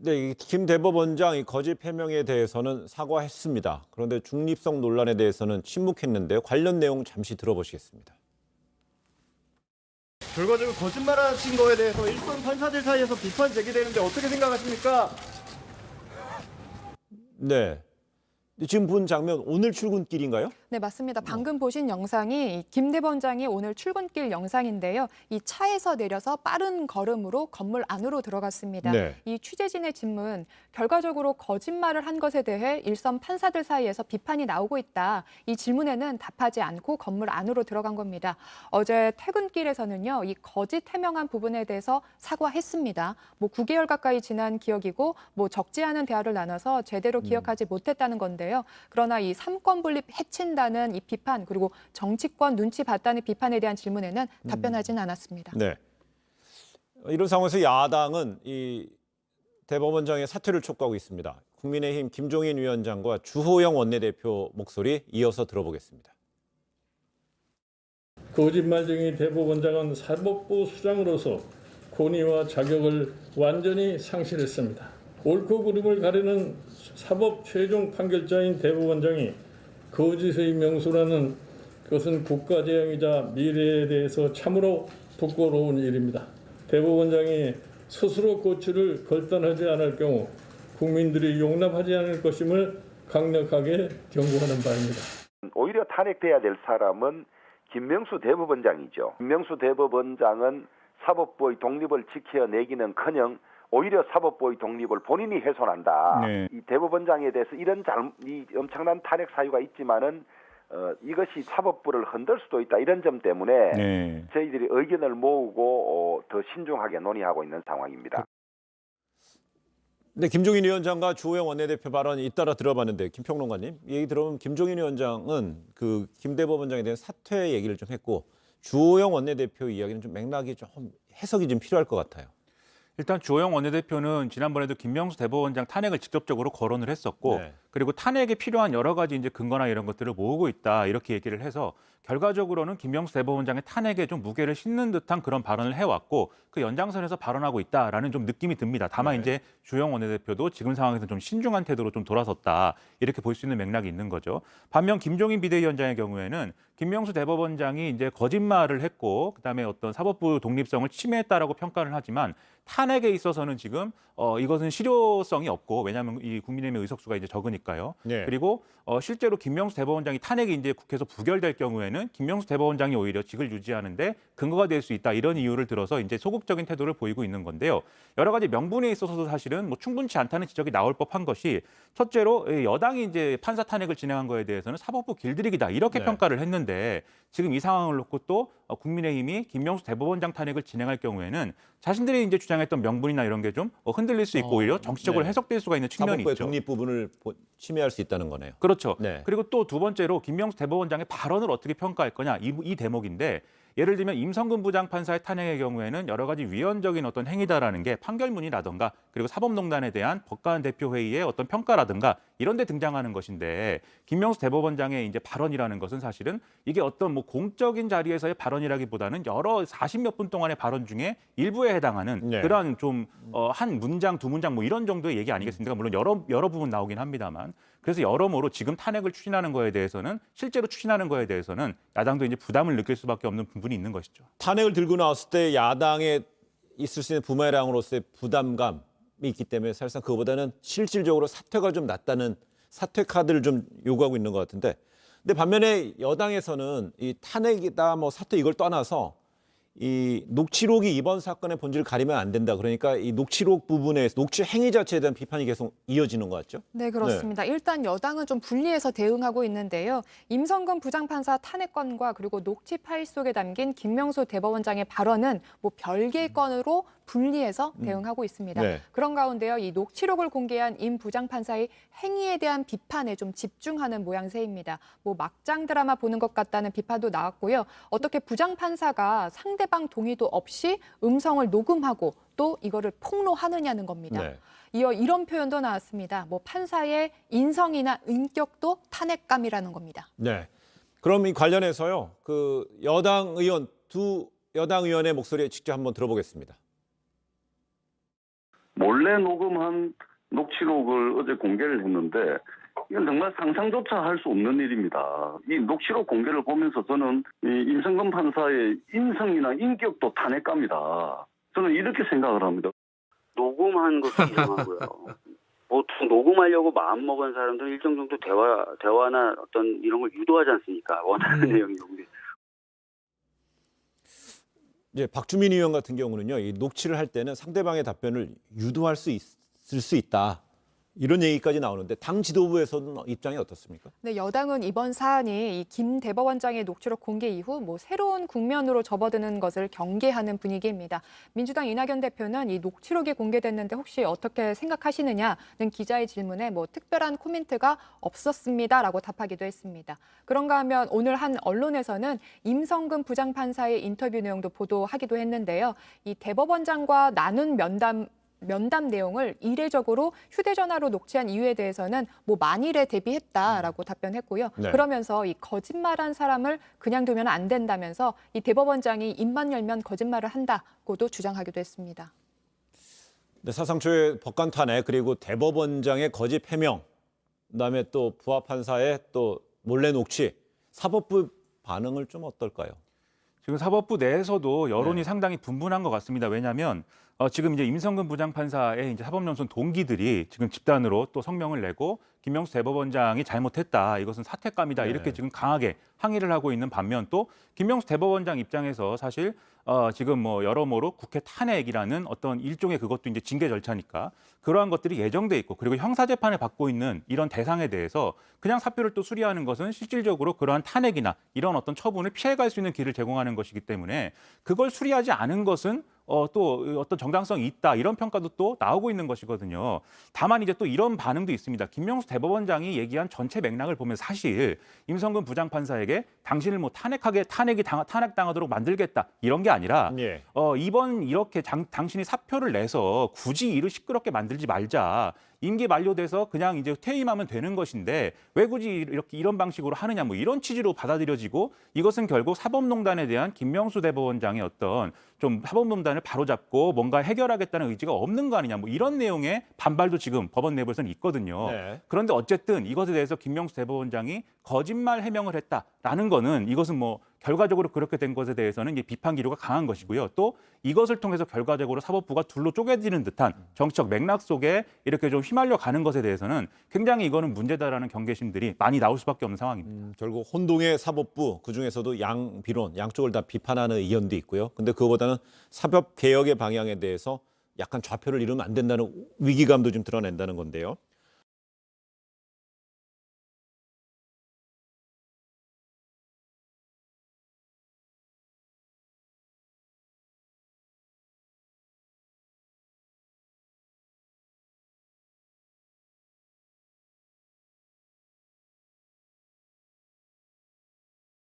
네, 김 대법원장 이 거짓 해명에 대해서는 사과했습니다. 그런데 중립성 논란에 대해서는 침묵했는데요. 관련 내용 잠시 들어보시겠습니다. 결과적으로 거짓말하신 거에 대해서 일선 판사들 사이에서 비판 제기되는데 어떻게 생각하십니까? 네, 지금 본 장면 오늘 출근길인가요? 네, 맞습니다. 방금 보신 영상이 김 대법원장이 오늘 출근길 영상인데요. 이 차에서 내려서 빠른 걸음으로 건물 안으로 들어갔습니다. 네. 이 취재진의 질문, 결과적으로 거짓말을 한 것에 대해 일선 판사들 사이에서 비판이 나오고 있다. 이 질문에는 답하지 않고 건물 안으로 들어간 겁니다. 어제 퇴근길에서는요, 이 거짓 해명한 부분에 대해서 사과했습니다. 9개월 가까이 지난 기억이고 적지 않은 대화를 나눠서 제대로 기억하지 못했다는 건데요. 그러나 이 삼권 분립 해친다는 이 비판 그리고 정치권 눈치 봤다는 비판에 대한 질문에는 답변하지는 않았습니다. 네. 이런 상황에서 야당은 이 대법원장의 사퇴를 촉구하고 있습니다. 국민의힘 김종인 위원장과 주호영 원내대표 목소리 이어서 들어보겠습니다. 거짓말쟁이 대법원장은 사법부 수장으로서 권위와 자격을 완전히 상실했습니다. 옳고 그름을 가리는 사법 최종 판결자인 대법원장이 거짓의 명수라는 것은 국가재앙이자 미래에 대해서 참으로 부끄러운 일입니다. 대법원장이 스스로 고치를 결단하지 않을 경우 국민들이 용납하지 않을 것임을 강력하게 경고하는 바입니다. 오히려 탄핵돼야 될 사람은 김명수 대법원장이죠. 김명수 대법원장은 사법부의 독립을 지켜내기는커녕 오히려 사법부의 독립을 본인이 훼손한다. 네. 이 대법원장에 대해서 이 엄청난 탄핵 사유가 있지만은 이것이 사법부를 흔들 수도 있다. 이런 점 때문에 네. 저희들이 의견을 모으고 더 신중하게 논의하고 있는 상황입니다. 네, 김종인 위원장과 주호영 원내대표 발언이 잇따라 들어봤는데 김평론가님, 얘기 들어보면 김종인 위원장은 그 김 대법원장에 대한 사퇴 얘기를 좀 했고 주호영 원내대표 이야기는 좀 맥락이 좀 해석이 좀 필요할 것 같아요. 일단 주호영 원내대표는 지난번에도 김명수 대법원장 탄핵을 직접적으로 거론을 했었고 네. 그리고 탄핵에 필요한 여러 가지 이제 근거나 이런 것들을 모으고 있다 이렇게 얘기를 해서 결과적으로는 김명수 대법원장의 탄핵에 좀 무게를 싣는 듯한 그런 발언을 해왔고 그 연장선에서 발언하고 있다라는 좀 느낌이 듭니다. 다만 네. 이제 주호영 원내대표도 지금 상황에서 좀 신중한 태도로 좀 돌아섰다 이렇게 볼 수 있는 맥락이 있는 거죠. 반면 김종인 비대위원장의 경우에는 김명수 대법원장이 이제 거짓말을 했고 그다음에 어떤 사법부 독립성을 침해했다라고 평가를 하지만 탄핵에 있어서는 지금 이것은 실효성이 없고 왜냐하면 이 국민의힘의 의석수가 이제 적으니까요. 네. 그리고 실제로 김명수 대법원장이 탄핵이 이제 국회에서 부결될 경우에는 김명수 대법원장이 오히려 직을 유지하는데 근거가 될 수 있다 이런 이유를 들어서 이제 소극적인 태도를 보이고 있는 건데요. 여러 가지 명분에 있어서도 사실은 충분치 않다는 지적이 나올 법한 것이 첫째로 여당이 이제 판사 탄핵을 진행한 거에 대해서는 사법부 길들이기다 이렇게 네. 평가를 했는데 지금 이 상황을 놓고 또 국민의힘이 김명수 대법원장 탄핵을 진행할 경우에는 자신들이 이제 주장했던 명분이나 이런 게 좀 흔들릴 수 있고 오히려 정치적으로 네. 해석될 수가 있는 측면이 사법부의 있죠. 독립 부분을 침해할 수 있다는 거네요. 그렇죠. 네. 그리고 또 두 번째로 김명수 대법원장의 발언을 어떻게 평가할 거냐 이 대목인데 예를 들면 임성근 부장판사의 탄핵의 경우에는 여러 가지 위헌적인 어떤 행위다라는 게 판결문이라든가 그리고 사법농단에 대한 법관 대표회의의 어떤 평가라든가 이런 데 등장하는 것인데 김명수 대법원장의 이제 발언이라는 것은 사실은 이게 어떤 공적인 자리에서의 발언이라기보다는 여러 40몇 분 동안의 발언 중에 일부에 해당하는 네. 그러한 좀 한 문장 두 문장 이런 정도의 얘기 아니겠습니까? 물론 여러 부분 나오긴 합니다만 그래서 여러모로 지금 탄핵을 추진하는 거에 대해서는 실제로 추진하는 거에 대해서는 야당도 이제 부담을 느낄 수밖에 없는 부분이 있는 것이죠. 탄핵을 들고 나왔을 때 야당에 있을 수 있는 부메랑으로서의 부담감이 있기 때문에 사실상 그거보다는 실질적으로 사퇴가 좀 낫다는 사퇴 카드를 좀 요구하고 있는 것 같은데 근데 반면에 여당에서는 이 탄핵이다 사퇴 이걸 떠나서 이 녹취록이 이번 사건의 본질을 가리면 안 된다. 그러니까 이 녹취록 부분에 녹취 행위 자체에 대한 비판이 계속 이어지는 것 같죠? 네, 그렇습니다. 일단 여당은 좀 분리해서 대응하고 있는데요. 임성근 부장판사 탄핵건과 그리고 녹취 파일 속에 담긴 김명수 대법원장의 발언은 별개의 건으로 분리해서 대응하고 있습니다. 네. 그런 가운데요, 이 녹취록을 공개한 임 부장판사의 행위에 대한 비판에 좀 집중하는 모양새입니다. 막장 드라마 보는 것 같다는 비판도 나왔고요. 어떻게 부장판사가 상대방 동의도 없이 음성을 녹음하고 또 이거를 폭로하느냐는 겁니다. 네. 이어 이런 표현도 나왔습니다. 판사의 인성이나 인격도 탄핵감이라는 겁니다. 네. 그럼 이 관련해서요. 그 여당 의원 두 여당 의원의 목소리 직접 한번 들어보겠습니다. 몰래 녹음한 녹취록을 어제 공개를 했는데 이건 정말 상상조차 할 수 없는 일입니다. 이 녹취록 공개를 보면서 저는 이 임성근 판사의 인성이나 인격도 탄핵감이다. 저는 이렇게 생각을 합니다. 녹음한 것도 이상하고요. 보통 녹음하려고 마음먹은 사람들은 일정 정도 대화나 어떤 이런 걸 유도하지 않습니까? 원하는 내용이 녹음돼. 이제 박주민 의원 같은 경우는요, 이 녹취를 할 때는 상대방의 답변을 유도할 수 있을 수 있다. 이런 얘기까지 나오는데 당 지도부에서는 입장이 어떻습니까? 네, 여당은 이번 사안이 이 김 대법원장의 녹취록 공개 이후 새로운 국면으로 접어드는 것을 경계하는 분위기입니다. 민주당 이낙연 대표는 이 녹취록이 공개됐는데 혹시 어떻게 생각하시느냐는 기자의 질문에 특별한 코멘트가 없었습니다라고 답하기도 했습니다. 그런가 하면 오늘 한 언론에서는 임성근 부장판사의 인터뷰 내용도 보도하기도 했는데요. 이 대법원장과 나눈 면담 내용을 이례적으로 휴대전화로 녹취한 이유에 대해서는 만일에 대비했다라고 답변했고요. 네. 그러면서 이 거짓말한 사람을 그냥 두면 안 된다면서 이 대법원장이 입만 열면 거짓말을 한다고도 주장하기도 했습니다. 네, 사상초의 법관 탄핵 그리고 대법원장의 거짓 해명, 그다음에 또 부하 판사의 또 몰래 녹취, 사법부 반응을 좀 어떨까요? 지금 사법부 내에서도 여론이 네. 상당히 분분한 것 같습니다. 왜냐하면 지금 이제 임성근 부장판사의 이제 사법연수원 동기들이 지금 집단으로 또 성명을 내고 김명수 대법원장이 잘못했다, 이것은 사퇴감이다, 네. 이렇게 지금 강하게 항의를 하고 있는 반면 또 김명수 대법원장 입장에서 사실 지금 여러모로 국회 탄핵이라는 어떤 일종의 그것도 이제 징계 절차니까 그러한 것들이 예정돼 있고 그리고 형사 재판을 받고 있는 이런 대상에 대해서 그냥 사표를 또 수리하는 것은 실질적으로 그러한 탄핵이나 이런 어떤 처분을 피해갈 수 있는 길을 제공하는 것이기 때문에 그걸 수리하지 않은 것은 또 어떤 정당성이 있다, 이런 평가도 또 나오고 있는 것이거든요. 다만 이제 또 이런 반응도 있습니다. 김명수 대법원장이 얘기한 전체 맥락을 보면 사실 임성근 부장판사에게 당신을 탄핵당하도록 만들겠다, 이런 게 아니라 예. 이번 이렇게 당신이 사표를 내서 굳이 일을 시끄럽게 만들지 말자. 임기 만료돼서 그냥 이제 퇴임하면 되는 것인데 왜 굳이 이런 방식으로 하느냐, 이런 취지로 받아들여지고 이것은 결국 사법농단에 대한 김명수 대법원장의 어떤 좀 사법농단을 바로잡고 뭔가 해결하겠다는 의지가 없는 거 아니냐, 이런 내용의 반발도 지금 법원 내부에서는 있거든요. 네. 그런데 어쨌든 이것에 대해서 김명수 대법원장이 거짓말 해명을 했다라는 거는 이것은 결과적으로 그렇게 된 것에 대해서는 이제 비판 기류가 강한 것이고요. 또 이것을 통해서 결과적으로 사법부가 둘로 쪼개지는 듯한 정치적 맥락 속에 이렇게 좀 휘말려 가는 것에 대해서는 굉장히 이거는 문제다라는 경계심들이 많이 나올 수밖에 없는 상황입니다. 결국 혼동의 사법부, 그중에서도 양비론, 양쪽을 다 비판하는 의견도 있고요. 근데 그거보다는 사법 개혁의 방향에 대해서 약간 좌표를 이루면 안 된다는 위기감도 좀 드러낸다는 건데요.